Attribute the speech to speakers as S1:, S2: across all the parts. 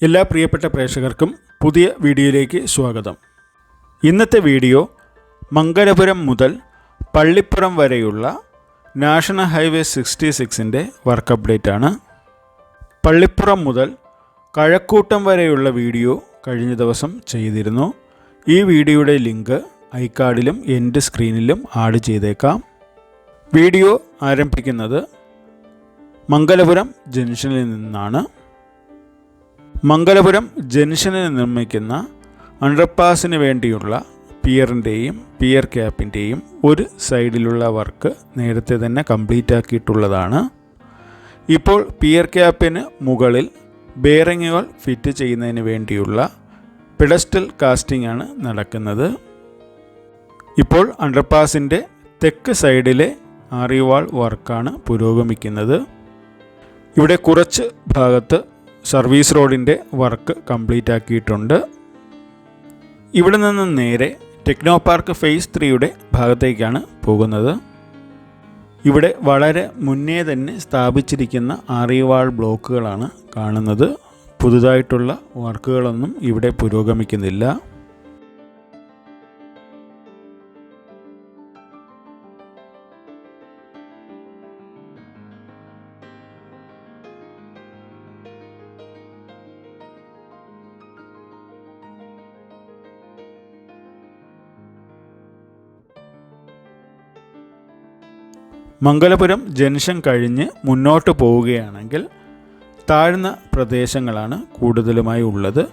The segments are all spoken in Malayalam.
S1: എല്ലാ പ്രിയപ്പെട്ട പ്രേക്ഷകർക്കും പുതിയ വീഡിയോയിലേക്ക് സ്വാഗതം. ഇന്നത്തെ വീഡിയോ മംഗലപുരം മുതൽ പള്ളിപ്പുറം വരെയുള്ള നാഷണൽ ഹൈവേ 66ൻ്റെ വർക്ക് അപ്ഡേറ്റ് ആണ്. പള്ളിപ്പുറം മുതൽ കഴക്കൂട്ടം വരെയുള്ള വീഡിയോ കഴിഞ്ഞ ദിവസം ചെയ്തിരുന്നു. ഈ വീഡിയോയുടെ ലിങ്ക് ഐക്കാർഡിലും എൻ്റെ സ്ക്രീനിലും ആഡ് ചെയ്തേക്കാം. വീഡിയോ ആരംഭിക്കുന്നത് മംഗലപുരം ജംഗ്ഷനിൽ നിന്നാണ്. മംഗലപുരം ജംഗ്ഷനിൽ നിർമ്മിക്കുന്ന അണ്ടർപാസിന് വേണ്ടിയുള്ള പിയറിൻ്റെയും പിയർ ക്യാപ്പിൻ്റെയും ഒരു സൈഡിലുള്ള വർക്ക് നേരത്തെ തന്നെ കംപ്ലീറ്റ് ആക്കിയിട്ടുള്ളതാണ്. ഇപ്പോൾ പിയർ ക്യാപ്പിന് മുകളിൽ ബെയറിങ്ങുകൾ ഫിറ്റ് ചെയ്യുന്നതിന് വേണ്ടിയുള്ള പെഡസ്റ്റൽ കാസ്റ്റിംഗ് ആണ് നടക്കുന്നത്. ഇപ്പോൾ അണ്ടർപാസിൻ്റെ തെക്ക് സൈഡിലെ ആറിവാൾ വർക്കാണ് പുരോഗമിക്കുന്നത്. ഇവിടെ കുറച്ച് ഭാഗത്ത് സർവീസ് റോഡിൻ്റെ വർക്ക് കംപ്ലീറ്റ് ആക്കിയിട്ടുണ്ട്. ഇവിടെ നിന്ന് നേരെ ടെക്നോ പാർക്ക് ഫേസ് 3യുടെ ഭാഗത്തേക്കാണ് പോകുന്നത്. ഇവിടെ വളരെ മുന്നേ തന്നെ സ്ഥാപിച്ചിരിക്കുന്ന ആറിവാൾ ബ്ലോക്കുകളാണ് കാണുന്നത്. പുതുതായിട്ടുള്ള വർക്കുകളൊന്നും ഇവിടെ പുരോഗമിക്കുന്നില്ല. മംഗലപുരം ജംഗ്ഷൻ കഴിഞ്ഞ് മുന്നോട്ട് പോവുകയാണെങ്കിൽ താഴ്ന്ന പ്രദേശങ്ങളാണ് കൂടുതലുമായി ഉള്ളത്.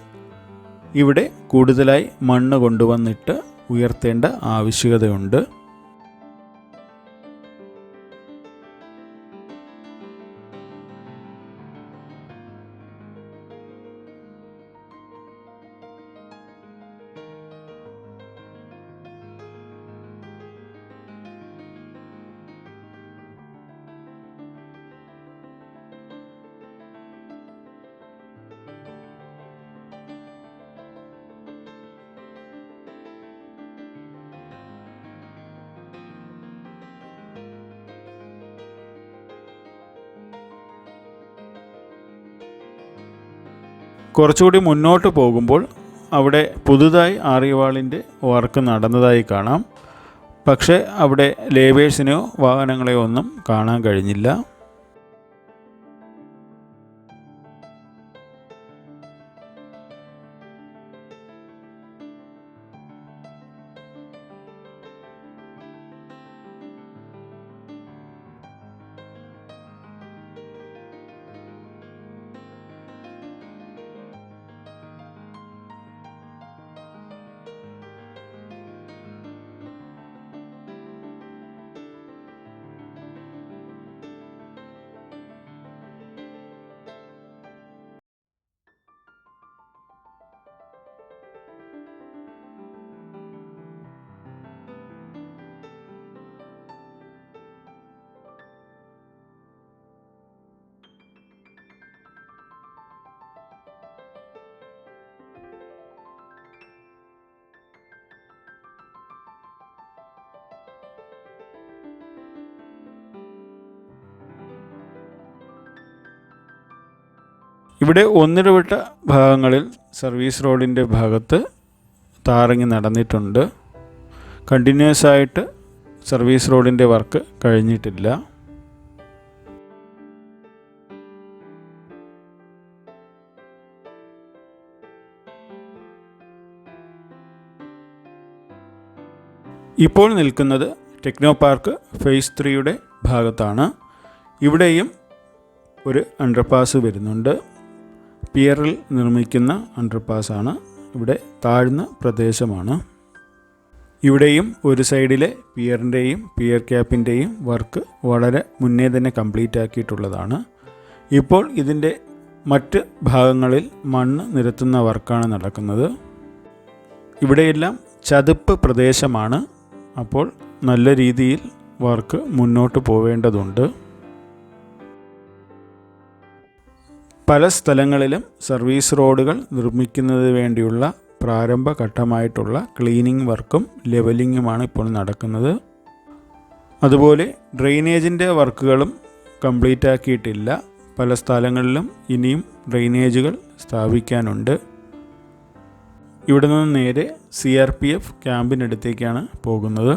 S1: ഇവിടെ കൂടുതലായി മണ്ണ് കൊണ്ടുവന്നിട്ട് ഉയർത്തേണ്ട ആവശ്യകതയുണ്ട്. കുറച്ചുകൂടി മുന്നോട്ട് പോകുമ്പോൾ അവിടെ പുതുതായി ആറിവാളിൻ്റെ വർക്ക് നടന്നതായി കാണാം. പക്ഷേ അവിടെ ലേബേഴ്സിനെയോ വാഹനങ്ങളെയോ ഒന്നും കാണാൻ കഴിഞ്ഞില്ല. ഇവിടെ ഒന്നിടവിട്ട ഭാഗങ്ങളിൽ സർവീസ് റോഡിൻ്റെ ഭാഗത്ത് താറങ്ങി നടന്നിട്ടുണ്ട്. കണ്ടിന്യൂസ് ആയിട്ട് സർവീസ് റോഡിൻ്റെ വർക്ക് കഴിഞ്ഞിട്ടില്ല. ഇപ്പോൾ നിൽക്കുന്നത് ടെക്നോ പാർക്ക് ഫേസ് 3യുടെ ഭാഗത്താണ്. ഇവിടെയും ഒരു അണ്ടർപാസ് വരുന്നുണ്ട്. പിയറിൽ നിർമ്മിക്കുന്ന അണ്ടർപാസാണ്. ഇവിടെ താഴ്ന്ന പ്രദേശമാണ്. ഇവിടെയും ഒരു സൈഡിലെ പിയറിൻ്റെയും പിയർ ക്യാപ്പിൻ്റെയും വർക്ക് വളരെ മുന്നേ തന്നെ കംപ്ലീറ്റ് ആക്കിയിട്ടുള്ളതാണ്. ഇപ്പോൾ ഇതിൻ്റെ മറ്റ് ഭാഗങ്ങളിൽ മണ്ണ് നിരത്തുന്ന വർക്കാണ് നടക്കുന്നത്. ഇവിടെയെല്ലാം ചതുപ്പ് പ്രദേശമാണ്. അപ്പോൾ നല്ല രീതിയിൽ വർക്ക് മുന്നോട്ട് പോവേണ്ടതുണ്ട്. പല സ്ഥലങ്ങളിലും സർവീസ് റോഡുകൾ നിർമ്മിക്കുന്നതിന് വേണ്ടിയുള്ള പ്രാരംഭഘട്ടമായിട്ടുള്ള ക്ലീനിങ് വർക്കും ലെവലിങ്ങുമാണ് ഇപ്പോൾ നടക്കുന്നത്. അതുപോലെ ഡ്രെയിനേജിൻ്റെ വർക്കുകളും കംപ്ലീറ്റ് ആക്കിയിട്ടില്ല. പല സ്ഥലങ്ങളിലും ഇനിയും ഡ്രെയിനേജുകൾ സ്ഥാപിക്കാനുണ്ട്. ഇവിടെ നിന്ന് നേരെ CRPF ക്യാമ്പിനടുത്തേക്കാണ് പോകുന്നത്.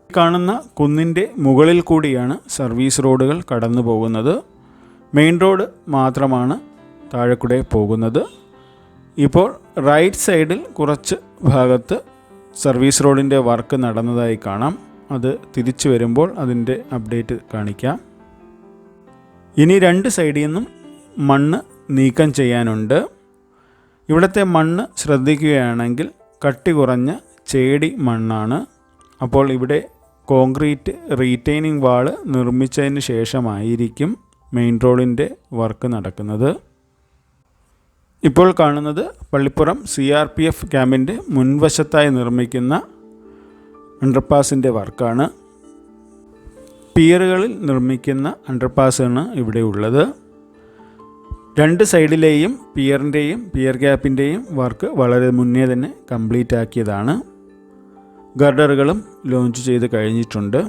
S1: കാണുന്ന കുന്നിൻ്റെ മുകളിൽ കൂടിയാണ് സർവീസ് റോഡുകൾ കടന്നു പോകുന്നത്. മെയിൻ റോഡ് മാത്രമാണ് താഴെക്കൂടെ പോകുന്നത്. ഇപ്പോൾ റൈറ്റ് സൈഡിൽ കുറച്ച് ഭാഗത്ത് സർവീസ് റോഡിൻ്റെ വർക്ക് നടന്നതായി കാണാം. അത് തിരിച്ചു വരുമ്പോൾ അതിൻ്റെ അപ്ഡേറ്റ് കാണിക്കാം. ഇനി രണ്ട് സൈഡിൽ നിന്നും മണ്ണ് നീക്കം ചെയ്യാനുണ്ട്. ഇവിടുത്തെ മണ്ണ് ശ്രദ്ധിക്കുകയാണെങ്കിൽ കട്ടി കുറഞ്ഞ ചേടി മണ്ണാണ്. അപ്പോൾ ഇവിടെ കോൺക്രീറ്റ് റീറ്റെയിനിങ് വാൾ നിർമ്മിച്ചതിന് ശേഷമായിരിക്കും മെയിൻ റോഡിൻ്റെ വർക്ക് നടക്കുന്നത്. ഇപ്പോൾ കാണുന്നത് പള്ളിപ്പുറം CRPF ക്യാമ്പിൻ്റെ മുൻവശത്തായി നിർമ്മിക്കുന്ന അണ്ടർപാസിൻ്റെ വർക്കാണ്. പിയറുകളിൽ നിർമ്മിക്കുന്ന അണ്ടർപാസാണ് ഇവിടെ ഉള്ളത്. രണ്ട് സൈഡിലെയും പിയറിൻ്റെയും പിയർ ക്യാപ്പിൻ്റെയും വർക്ക് വളരെ മുന്നേ തന്നെ കംപ്ലീറ്റ് ആക്കിയതാണ്. ഗർഡറുകളും ലോഞ്ച് ചെയ്ത് കഴിഞ്ഞിട്ടുണ്ട്.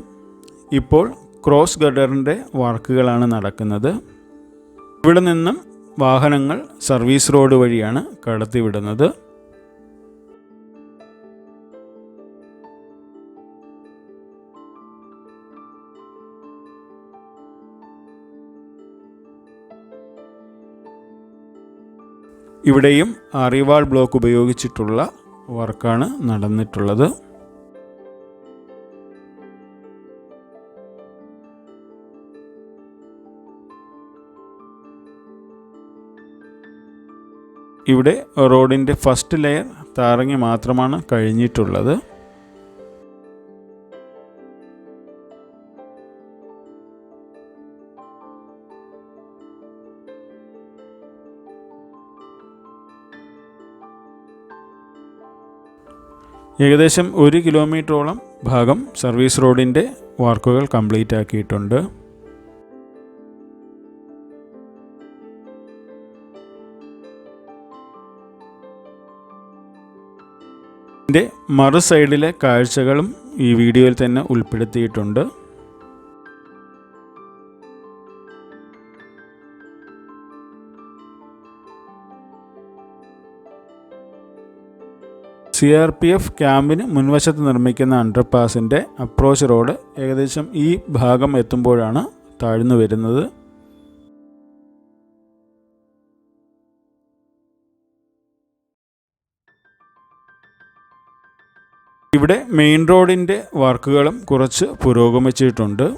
S1: ഇപ്പോൾ ക്രോസ് ഗർഡറിൻ്റെ വർക്കുകളാണ് നടക്കുന്നത്. ഇവിടെ നിന്നും വാഹനങ്ങൾ സർവീസ് റോഡ് വഴിയാണ് കടത്തിവിടുന്നത്. ഇവിടെയും അറിവാൾ ബ്ലോക്ക് ഉപയോഗിച്ചിട്ടുള്ള വർക്കാണ് നടന്നിട്ടുള്ളത്. ഇവിടെ റോഡിൻ്റെ ഫസ്റ്റ് ലെയർ താറങ്ങി മാത്രമാണ് കഴിഞ്ഞിട്ടുള്ളത്. ഏകദേശം 1 കിലോമീറ്ററോളം ഭാഗം സർവീസ് റോഡിൻ്റെ വർക്കുകൾ കംപ്ലീറ്റ് ആക്കിയിട്ടുണ്ട്. ഇതിൻ്റെ മറു സൈഡിലെ കാഴ്ചകളും ഈ വീഡിയോയിൽ തന്നെ ഉൾപ്പെടുത്തിയിട്ടുണ്ട്. CRPF ക്യാമ്പിന് മുൻവശത്ത് നിർമ്മിക്കുന്ന അണ്ടർപാസിൻ്റെ അപ്രോച്ച് റോഡ് ഏകദേശം ഈ ഭാഗം എത്തുമ്പോഴാണ് താഴ്ന്നു വരുന്നത്. ഇവിടെ മെയിൻ റോഡിൻ്റെ വർക്കുകളും കുറച്ച് പുരോഗമിച്ചിട്ടുണ്ട്.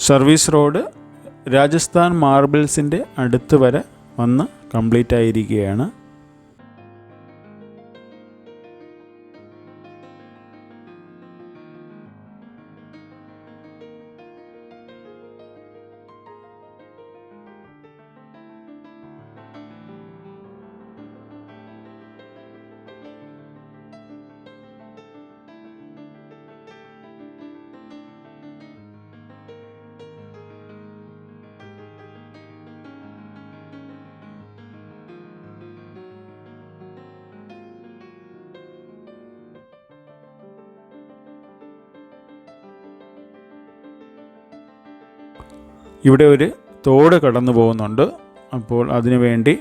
S1: സർവീസ് റോഡ് രാജസ്ഥാൻ മാർബിൾസിൻ്റെ അടുത്ത് വരെ വന്ന് കംപ്ലീറ്റ് ആയിരിക്കുകയാണ്. ഇവിടെ ഒരു തോട് കടന്നു പോകുന്നുണ്ട്. അപ്പോൾ അതിനുവേണ്ടി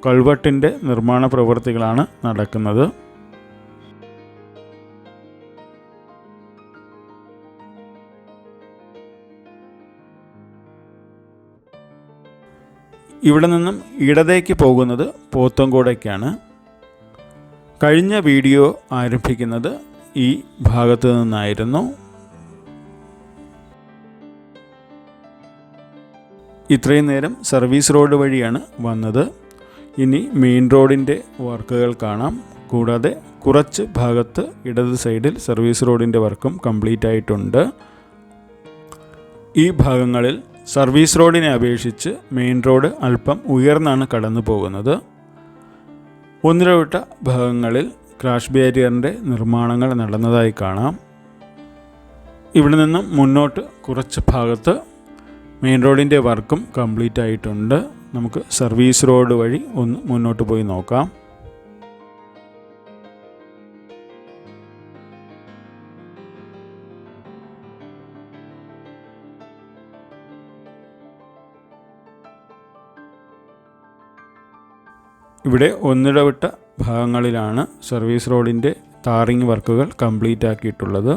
S1: കൾവട്ടിൻ്റെ നിർമ്മാണ പ്രവൃത്തികളാണ് നടക്കുന്നത്. ഇവിടെ നിന്നും ഇടതേക്ക് പോകുന്നത് പോത്തങ്കോടേക്കാണ്. കഴിഞ്ഞ വീഡിയോ ആരംഭിക്കുന്നത് ഈ ഭാഗത്തു നിന്നായിരുന്നു. ഇത്രയും നേരം സർവീസ് റോഡ് വഴിയാണ് വന്നത്. ഇനി മെയിൻ റോഡിൻ്റെ വർക്കുകൾ കാണാം. കൂടാതെ കുറച്ച് ഭാഗത്ത് ഇടത് സൈഡിൽ സർവീസ് റോഡിൻ്റെ വർക്കും കംപ്ലീറ്റ് ആയിട്ടുണ്ട്. ഈ ഭാഗങ്ങളിൽ സർവീസ് റോഡിനെ അപേക്ഷിച്ച് മെയിൻ റോഡ് അല്പം ഉയർന്നാണ് കടന്നു പോകുന്നത്. ഒന്നിടവിട്ട ഭാഗങ്ങളിൽ ക്രാഷ് ബാരിയറിൻ്റെ നിർമ്മാണങ്ങൾ നടന്നതായി കാണാം. ഇവിടെ നിന്നും മുന്നോട്ട് കുറച്ച് ഭാഗത്ത് മെയിൻ റോഡിൻ്റെ വർക്കും കംപ്ലീറ്റ് ആയിട്ടുണ്ട്. നമുക്ക് സർവീസ് റോഡ് വഴി ഒന്ന് മുന്നോട്ട് പോയി നോക്കാം. ഇവിടെ ഒന്നിടവിട്ട ഭാഗങ്ങളിലാണ് സർവീസ് റോഡിൻ്റെ ടാറിംഗ് വർക്കുകൾ കംപ്ലീറ്റ് ആക്കിയിട്ടുള്ളത്.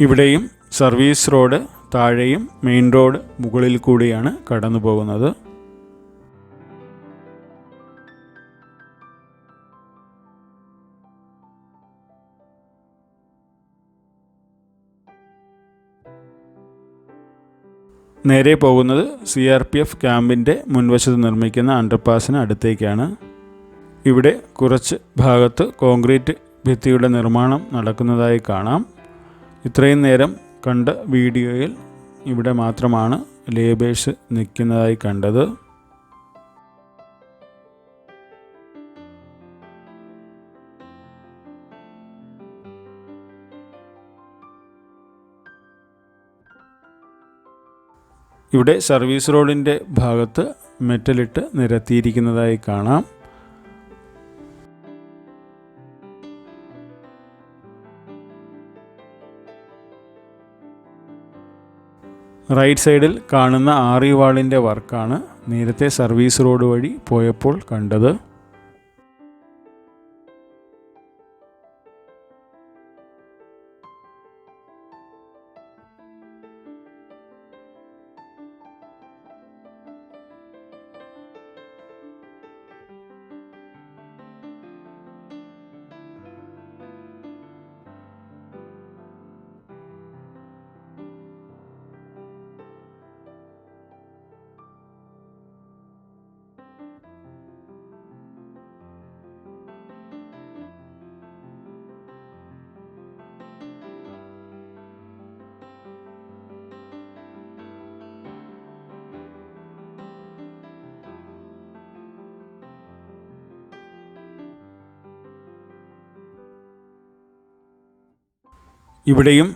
S1: ഇവിടെയും സർവീസ് റോഡ് താഴെയും മെയിൻ റോഡ് മുകളിൽ കൂടിയാണ് കടന്നു പോകുന്നത്. നേരെ പോകുന്നത് CRPF ക്യാമ്പിൻ്റെ മുൻവശത്ത് നിർമ്മിക്കുന്ന അണ്ടർപാസിന് അടുത്തേക്കാണ്. ഇവിടെ കുറച്ച് ഭാഗത്ത് കോൺക്രീറ്റ് ഭിത്തിയുടെ നിർമ്മാണം നടക്കുന്നതായി കാണാം. ഇത്രയും നേരം കണ്ട വീഡിയോയിൽ ഇവിടെ മാത്രമാണ് ലേബേഴ്സ് നിൽക്കുന്നതായി കണ്ടത്. ഇവിടെ സർവീസ് റോഡിൻ്റെ ഭാഗത്ത് മെറ്റലിട്ട് നിരത്തിയിരിക്കുന്നതായി കാണാം. റൈറ്റ് സൈഡിൽ കാണുന്ന ആറി വാളിൻ്റെ വർക്കാണ് നേരത്തെ സർവീസ് റോഡ് വഴി പോയപ്പോൾ കണ്ടത്. ഇവിടെയും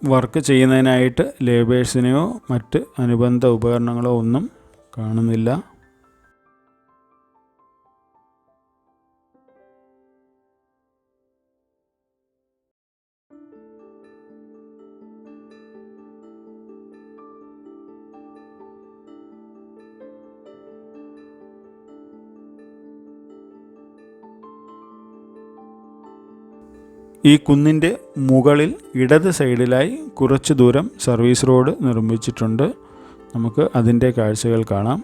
S1: വർക്ക് ചെയ്യുന്നതിനായിട്ട് ലേബേഴ്സിനെയോ മറ്റ് അനുബന്ധ ഉപകരണങ്ങളോ ഒന്നും കാണുന്നില്ല. ഈ കുന്നിൻ്റെ മുകളിൽ ഇടത് സൈഡിലായി കുറച്ച് ദൂരം സർവീസ് റോഡ് നിർമ്മിച്ചിട്ടുണ്ട്. നമുക്ക് അതിൻ്റെ കാഴ്ചകൾ കാണാം.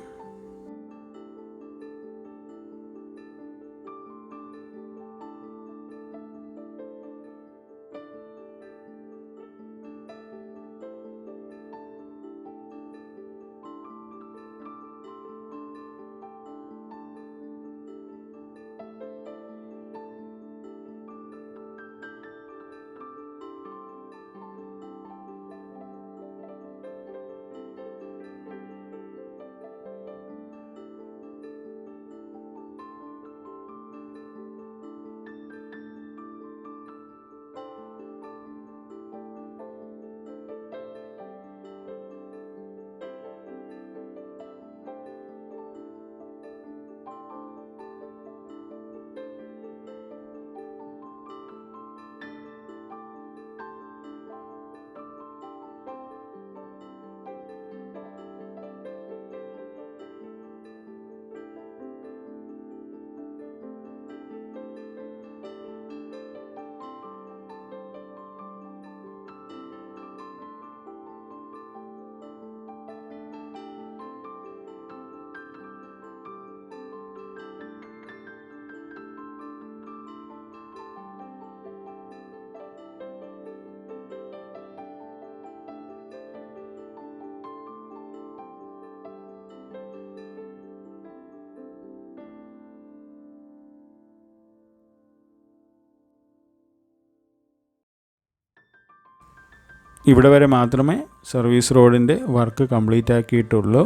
S1: ഇവിടെ വരെ മാത്രമേ സർവീസ് റോഡിൻ്റെ വർക്ക് കംപ്ലീറ്റ് ആക്കിയിട്ടുള്ളൂ.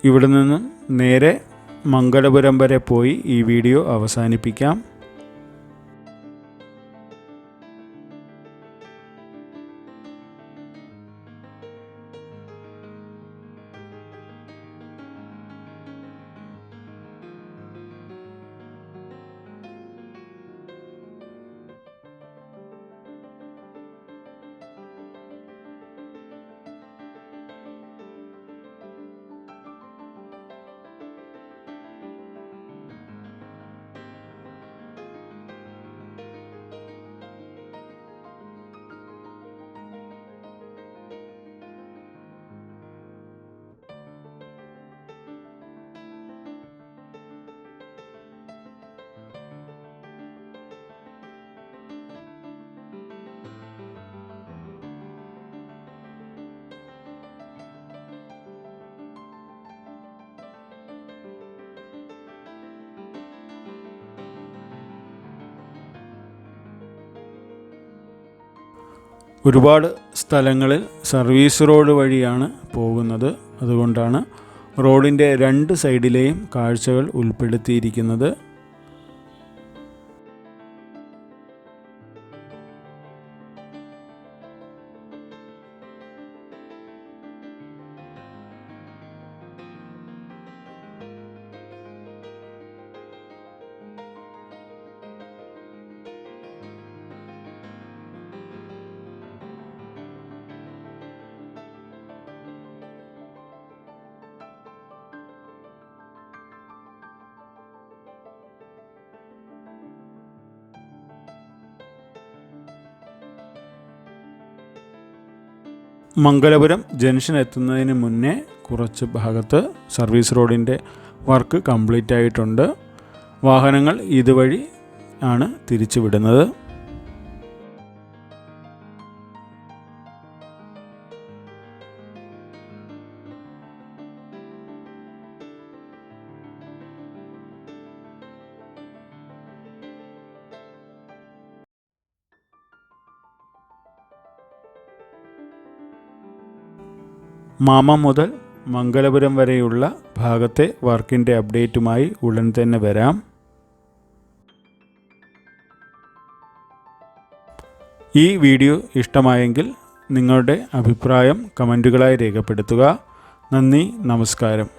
S1: ഇവിടെ നിന്നും നേരെ മംഗലപുരം വരെ പോയി ഈ വീഡിയോ അവസാനിപ്പിക്കാം. ഒരുപാട് സ്ഥലങ്ങളിൽ സർവീസ് റോഡ് വഴിയാണ് പോകുന്നത്. അതുകൊണ്ടാണ് റോഡിൻ്റെ 2 സൈഡിലെയും കാഴ്ചകൾ ഉൾപ്പെടുത്തിയിരിക്കുന്നത്. മംഗലപുരം ജംഗ്ഷൻ എത്തുന്നതിന് മുന്നേ കുറച്ച് ഭാഗത്ത് സർവീസ് റോഡിൻ്റെ വർക്ക് കംപ്ലീറ്റ് ആയിട്ടുണ്ട്. വാഹനങ്ങൾ ഇതുവഴി ആണ് തിരിച്ചു വിടുന്നത്. മാമം മുതൽ മംഗലപുരം വരെയുള്ള ഭാഗത്തെ വർക്കിൻ്റെ അപ്ഡേറ്റുമായി ഉടൻ തന്നെ വരാം. ഈ വീഡിയോ ഇഷ്ടമായെങ്കിൽ നിങ്ങളുടെ അഭിപ്രായം കമൻറ്റുകളായി രേഖപ്പെടുത്തുക. നന്ദി, നമസ്കാരം.